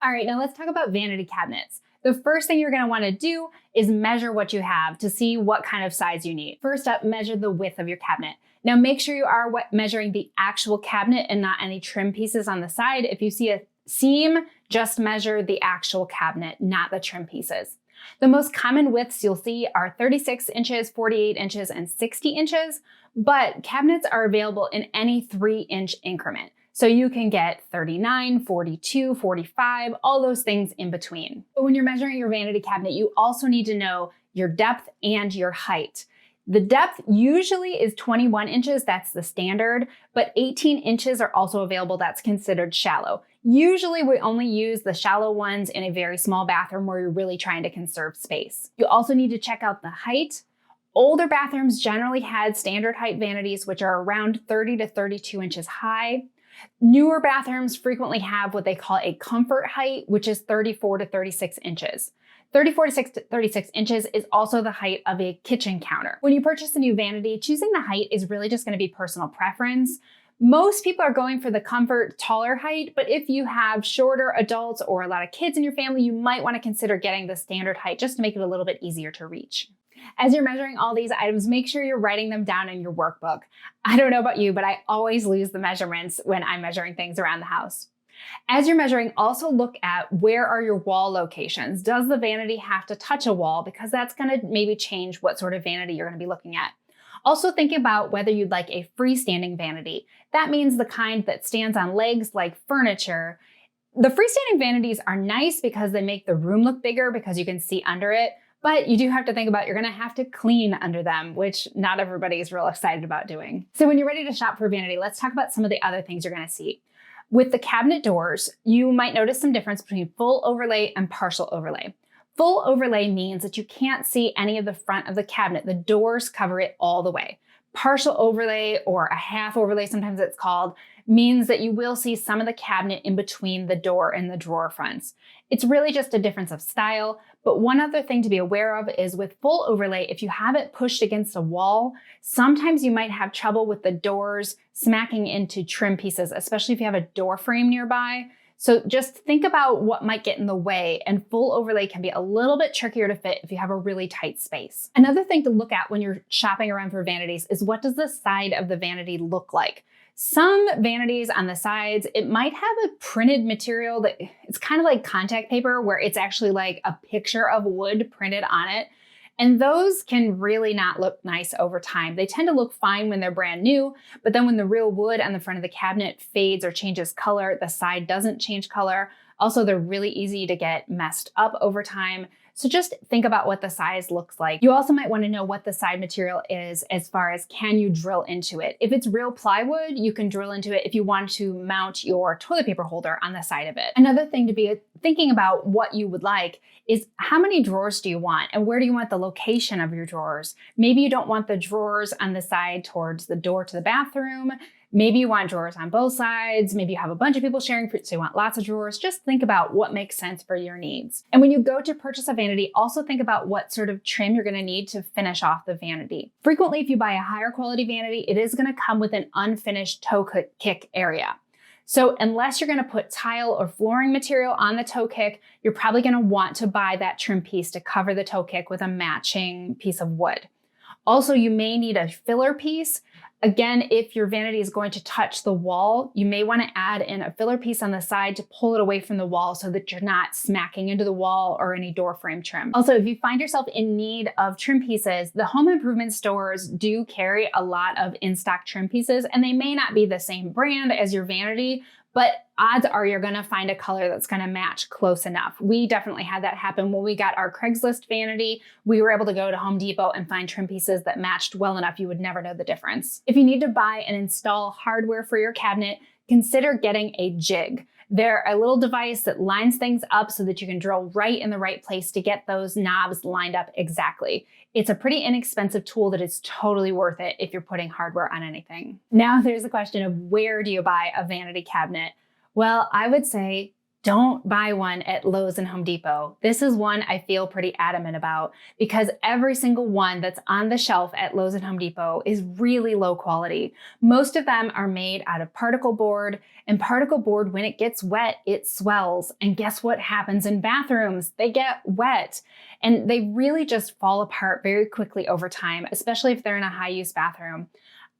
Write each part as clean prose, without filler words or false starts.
All right, now let's talk about vanity cabinets. The first thing you're going to want to do is measure what you have to see what kind of size you need. First up, measure the width of your cabinet. Now make sure you are measuring the actual cabinet and not any trim pieces on the side. If you see a seam, just measure the actual cabinet, not the trim pieces. The most common widths you'll see are 36 inches, 48 inches, and 60 inches, but cabinets are available in any 3-inch increment. So you can get 39, 42, 45, all those things in between. But when you're measuring your vanity cabinet, you also need to know your depth and your height. The depth usually is 21 inches, that's the standard, but 18 inches are also available, that's considered shallow. Usually we only use the shallow ones in a very small bathroom where you're really trying to conserve space. You also need to check out the height. Older bathrooms generally had standard height vanities, which are around 30 to 32 inches high. Newer bathrooms frequently have what they call a comfort height, which is 34 to 36 inches. 34 to 36 inches is also the height of a kitchen counter. When you purchase a new vanity, choosing the height is really just going to be personal preference. Most people are going for the comfort taller height, but if you have shorter adults or a lot of kids in your family, you might want to consider getting the standard height just to make it a little bit easier to reach. As you're measuring all these items, make sure you're writing them down in your workbook. I don't know about you, but I always lose the measurements when I'm measuring things around the house. As you're measuring, also look at where are your wall locations. Does the vanity have to touch a wall? Because that's going to maybe change what sort of vanity you're going to be looking at. Also think about whether you'd like a freestanding vanity. That means the kind that stands on legs like furniture. The freestanding vanities are nice because they make the room look bigger because you can see under it. But you do have to think about you're going to have to clean under them, which not everybody is real excited about doing. So when you're ready to shop for a vanity, let's talk about some of the other things you're going to see. With the cabinet doors, you might notice some difference between full overlay and partial overlay. Full overlay means that you can't see any of the front of the cabinet. The doors cover it all the way. Partial overlay, or a half overlay, sometimes it's called, means that you will see some of the cabinet in between the door and the drawer fronts. It's really just a difference of style, but one other thing to be aware of is with full overlay, if you have it pushed against a wall, sometimes you might have trouble with the doors smacking into trim pieces, especially if you have a door frame nearby. So just think about what might get in the way, and full overlay can be a little bit trickier to fit if you have a really tight space. Another thing to look at when you're shopping around for vanities is what does the side of the vanity look like? Some vanities on the sides, it might have a printed material that it's kind of like contact paper where it's actually like a picture of wood printed on it. And those can really not look nice over time. They tend to look fine when they're brand new, but then when the real wood on the front of the cabinet fades or changes color, the side doesn't change color. Also, they're really easy to get messed up over time. So just think about what the size looks like. You also might want to know what the side material is as far as can you drill into it. If it's real plywood, you can drill into it if you want to mount your toilet paper holder on the side of it. Another thing to be thinking about what you would like is how many drawers do you want and where do you want the location of your drawers? Maybe you don't want the drawers on the side towards the door to the bathroom. Maybe you want drawers on both sides. Maybe you have a bunch of people sharing food, so you want lots of drawers. Just think about what makes sense for your needs. And when you go to purchase a vanity, also think about what sort of trim you're going to need to finish off the vanity. Frequently, if you buy a higher quality vanity, it is going to come with an unfinished toe kick area. So unless you're going to put tile or flooring material on the toe kick, you're probably going to want to buy that trim piece to cover the toe kick with a matching piece of wood. Also, you may need a filler piece. Again, if your vanity is going to touch the wall, you may want to add in a filler piece on the side to pull it away from the wall so that you're not smacking into the wall or any door frame trim. Also, if you find yourself in need of trim pieces, the home improvement stores do carry a lot of in-stock trim pieces, and they may not be the same brand as your vanity, but odds are you're going to find a color that's going to match close enough. We definitely had that happen when we got our Craigslist vanity. We were able to go to Home Depot and find trim pieces that matched well enough you would never know the difference. If you need to buy and install hardware for your cabinet, consider getting a jig. They're a little device that lines things up so that you can drill right in the right place to get those knobs lined up exactly. It's a pretty inexpensive tool that is totally worth it if you're putting hardware on anything. Now there's the question of where do you buy a vanity cabinet? Well, I would say Don't buy one at Lowe's and Home Depot. This is one I feel pretty adamant about because every single one that's on the shelf at Lowe's and Home Depot is really low quality. Most of them are made out of particle board, and particle board, when it gets wet, it swells. And guess what happens in bathrooms? They get wet. And they really just fall apart very quickly over time, especially if they're in a high-use bathroom.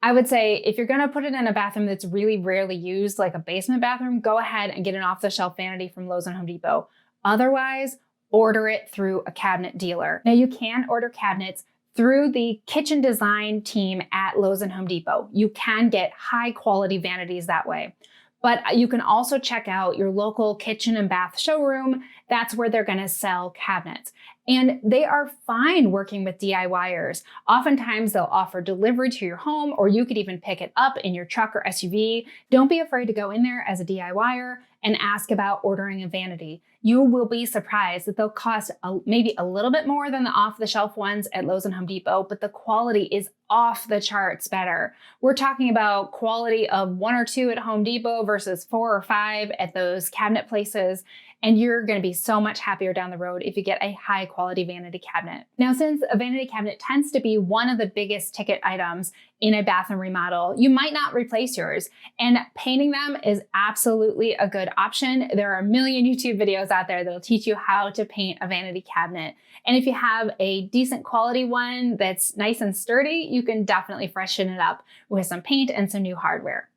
I would say if you're going to put it in a bathroom that's really rarely used, like a basement bathroom, go ahead and get an off-the-shelf vanity from Lowe's and Home Depot. Otherwise, order it through a cabinet dealer. Now, you can order cabinets through the kitchen design team at Lowe's and Home Depot. You can get high quality vanities that way. But you can also check out your local kitchen and bath showroom. That's where they're going to sell cabinets. And they are fine working with DIYers. Oftentimes they'll offer delivery to your home, or you could even pick it up in your truck or SUV. Don't be afraid to go in there as a DIYer and ask about ordering a vanity. You will be surprised that they'll cost maybe a little bit more than the off-the-shelf ones at Lowe's and Home Depot, but the quality is off the charts better. We're talking about quality of 1 or 2 at Home Depot versus 4 or 5 at those cabinet places. And you're going to be so much happier down the road if you get a high quality vanity cabinet. Now, since a vanity cabinet tends to be one of the biggest ticket items in a bathroom remodel, you might not replace yours. And painting them is absolutely a good option. There are a million YouTube videos out there that'll teach you how to paint a vanity cabinet. And if you have a decent quality one that's nice and sturdy, you can definitely freshen it up with some paint and some new hardware.